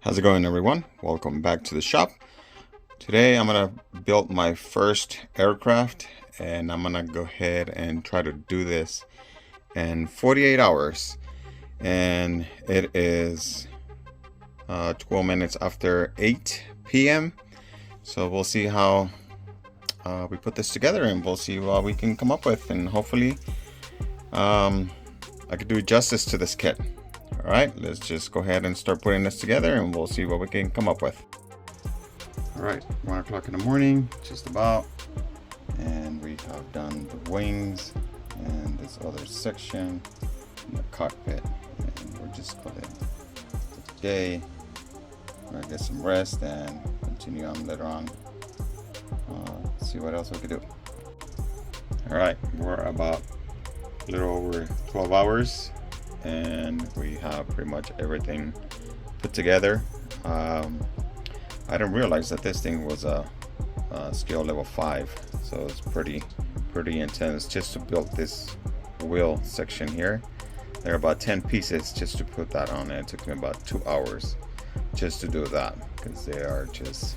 How's it going, everyone? Welcome back to the shop. Today I'm gonna build my first aircraft, and I'm gonna go ahead and try to do this in 48 hours. And it is 12 minutes after 8 p.m. So we'll see how we put this together, and we'll see what we can come up with, and hopefully I could do justice to this kit. All right, let's just go ahead and start putting this together, and we'll see what we can come up with. All right, 1 o'clock in the morning, just about, and we have done the wings and this other section, the cockpit, and we're just calling it today. We're gonna get some rest and continue on later on. See what else we could do. All right, we're about a little over 12 hours. And we have pretty much everything put together. I didn't realize that this thing was a skill level 5, so it's pretty intense just to build this wheel section here. There are about 10 pieces just to put that on, and it took me about 2 hours just to do that because they are just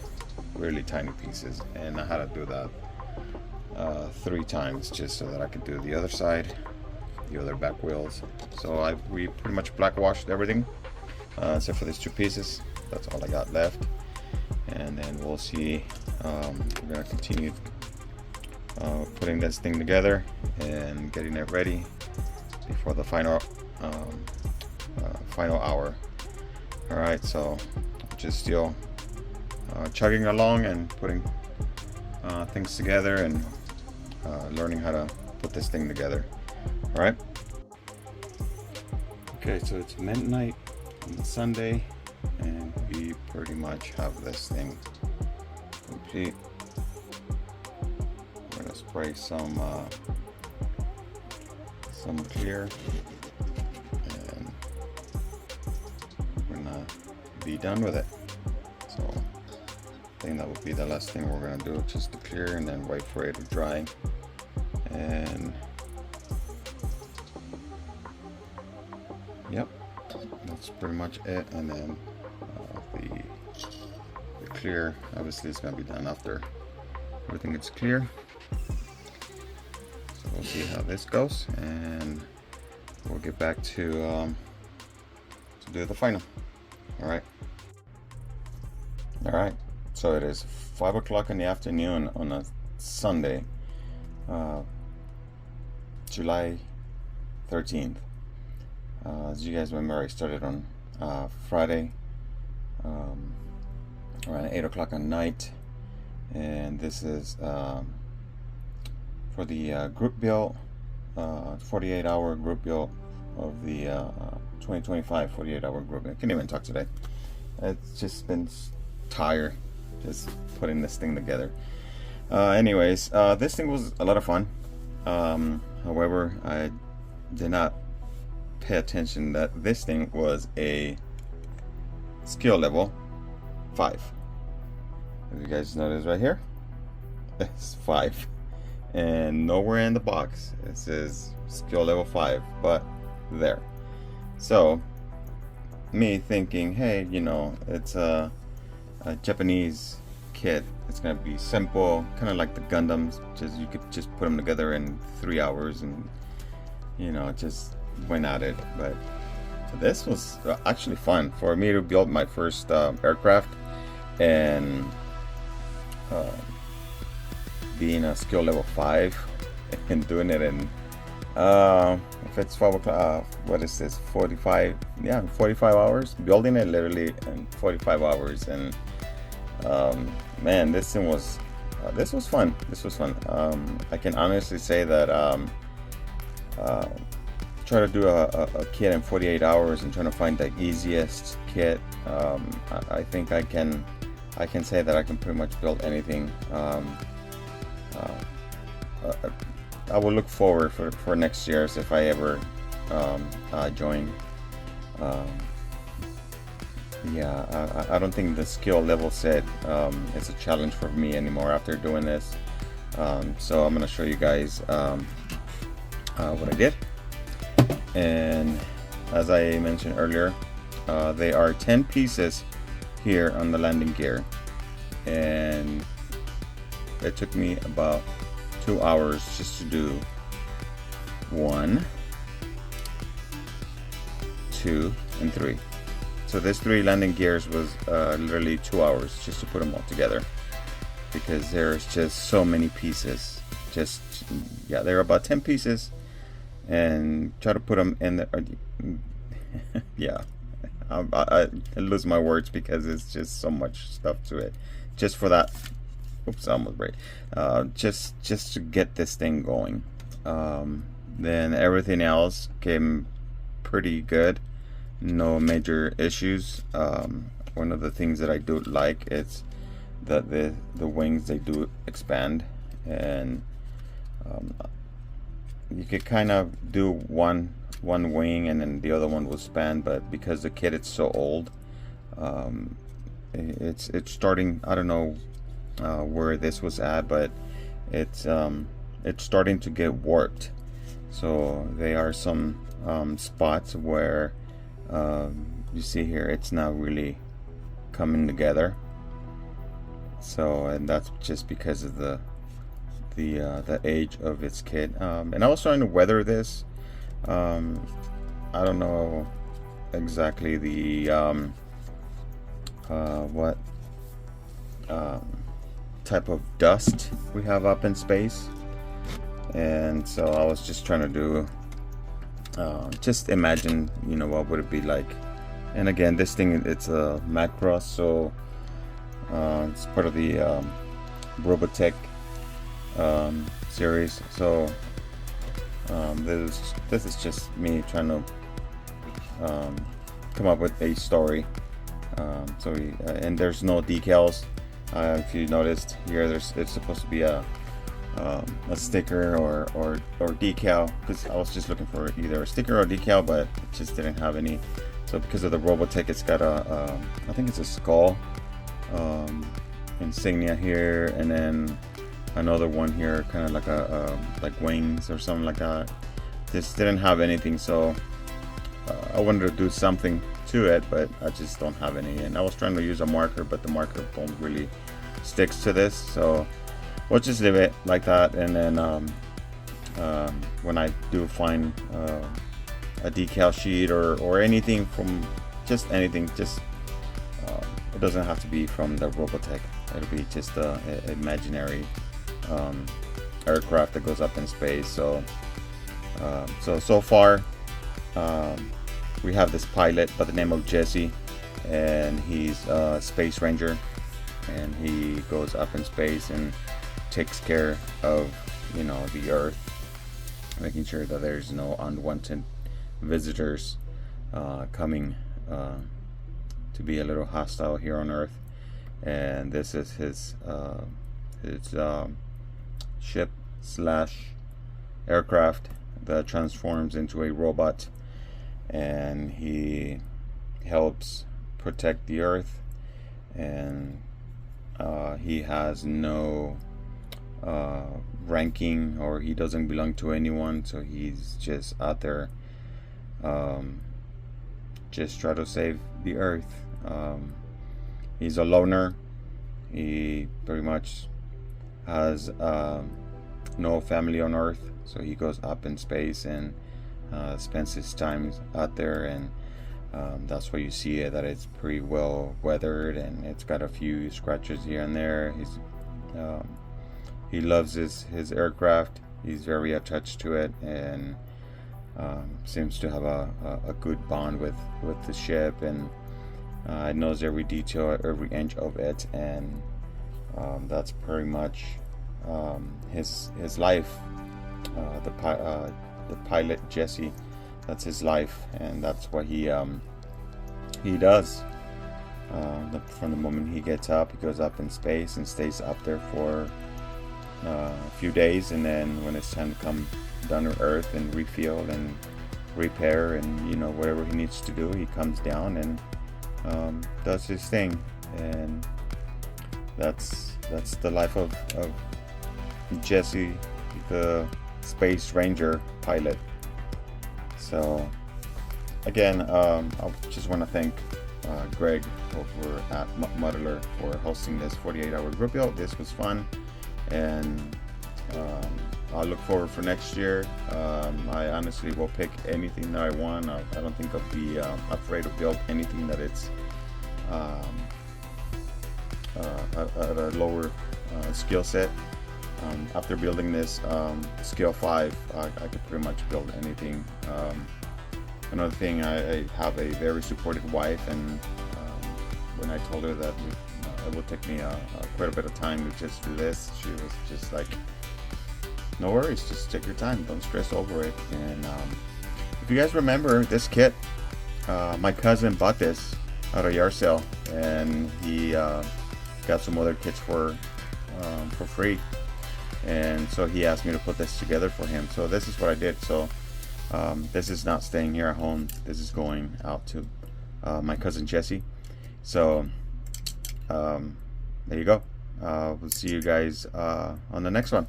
really tiny pieces, and I had to do that 3 times just so that I could do the other side, the other back wheels. So we pretty much black washed everything except for these 2 pieces. That's all I got left, and then we'll see. We're gonna continue putting this thing together and getting it ready before the final hour. All right, so just still chugging along and putting things together and learning how to put this thing together. All right. Okay, so it's midnight on Sunday, and we pretty much have this thing complete. We're gonna spray some clear, and we're gonna be done with it. So I think that would be the last thing we're gonna do, just to clear and then wait for it to dry. And yep, that's pretty much it. And then the clear obviously is going to be done after everything gets clear. So we'll see how this goes, and we'll get back to do the final. All right, so it is 5 o'clock in the afternoon on a Sunday, July 13th. As you guys remember, I started on Friday around 8 o'clock at night, and this is for the group build, 48-hour group build of the 2025 48-hour group. I can't even talk today. It's just been tired just putting this thing together. Anyways, this thing was a lot of fun. However, I did not pay attention that this thing was a skill level 5. As you guys notice right here, it's 5, and nowhere in the box it says skill level 5, but there. So me thinking, hey, you know, it's a Japanese kit, it's gonna be simple, kind of like the Gundams, just you could just put them together in 3 hours, and you know, just went at it. But this was actually fun for me to build my first aircraft, and being a skill level 5 and doing it in if it's 12 o'clock, what is this, 45 hours, building it literally in 45 hours. And man, this thing was fun. I can honestly say that try to do a kit in 48 hours and trying to find the easiest kit. I think I can say that I can pretty much build anything. I will look forward for next year's if I ever join. I don't think the skill level set is a challenge for me anymore after doing this. So I'm gonna show you guys what I did. And as I mentioned earlier, they are 10 pieces here on the landing gear, and it took me about 2 hours just to do 1, 2, and 3. So this 3 landing gears was literally 2 hours just to put them all together, because there's just so many pieces. Yeah, there are about 10 pieces, and try to put them in the yeah, I lose my words because it's just so much stuff to it. Just for that, oops, I almost break. Just to get this thing going. Then everything else came pretty good. No major issues. One of the things that I do like is that the wings, they do expand, and you could kind of do one wing and then the other one will span, but because the kit is so old, it's starting, I don't know where this was at, but it's starting to get warped. So there are some spots where you see here it's not really coming together. So, and that's just because of the age of its kit. And I was trying to weather this. I don't know exactly the what type of dust we have up in space, and so I was just trying to do just imagine, you know, what would it be like. And again, this thing, it's a Macross, so it's part of the Robotech series. So this is just me trying to come up with a story. And there's no decals. If you noticed here, it's supposed to be a sticker or decal, because I was just looking for either a sticker or decal, but it just didn't have any. So because of the Robotech, it's got a I think it's a skull insignia here, and then another one here, kind of like like wings or something like that. This didn't have anything, so I wanted to do something to it, but I just don't have any. And I was trying to use a marker, but the marker don't really sticks to this, so we'll just leave it like that. And then when I do find a decal sheet or anything from just anything, it doesn't have to be from the Robotech. It'll be just a imaginary aircraft that goes up in space. So so far we have this pilot by the name of Jesse, and he's a space ranger, and he goes up in space and takes care of, you know, the Earth, making sure that there's no unwanted visitors coming to be a little hostile here on Earth. And this is his ship / aircraft that transforms into a robot, and he helps protect the Earth. And he has no ranking, or he doesn't belong to anyone, so he's just out there just try to save the Earth. He's a loner. He pretty much has no family on Earth, so he goes up in space and spends his time out there, and that's why you see it, that it's pretty well weathered, and it's got a few scratches here and there. He loves his aircraft. He's very attached to it, and seems to have a good bond with the ship, and knows every detail, every inch of it. And that's pretty much his life. The pilot Jesse, that's his life, and that's what he does. From the moment he gets up, he goes up in space and stays up there for a few days, and then when it's time to come down to Earth and refuel and repair and, you know, whatever he needs to do, he comes down and does his thing. And that's the life of Jesse, the Space Ranger pilot. So again, I just want to thank Greg over at Modeler for hosting this 48-hour group build. This was fun, and I'll look forward for next year. I honestly will pick anything that I want. I don't think I'll be afraid to build anything that it's at a lower skill set. After building this skill 5, I could pretty much build anything. Another thing, I have a very supportive wife, and when I told her that it would take me quite a bit of time to just do this, she was just like, no worries, just take your time, don't stress over it. And if you guys remember this kit, my cousin bought this at a yard sale, and he got some other kits for free, and so he asked me to put this together for him. So this is what I did. So this is not staying here at home, this is going out to my cousin Jesse. So there you go. We'll see you guys on the next one.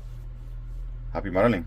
Happy modeling.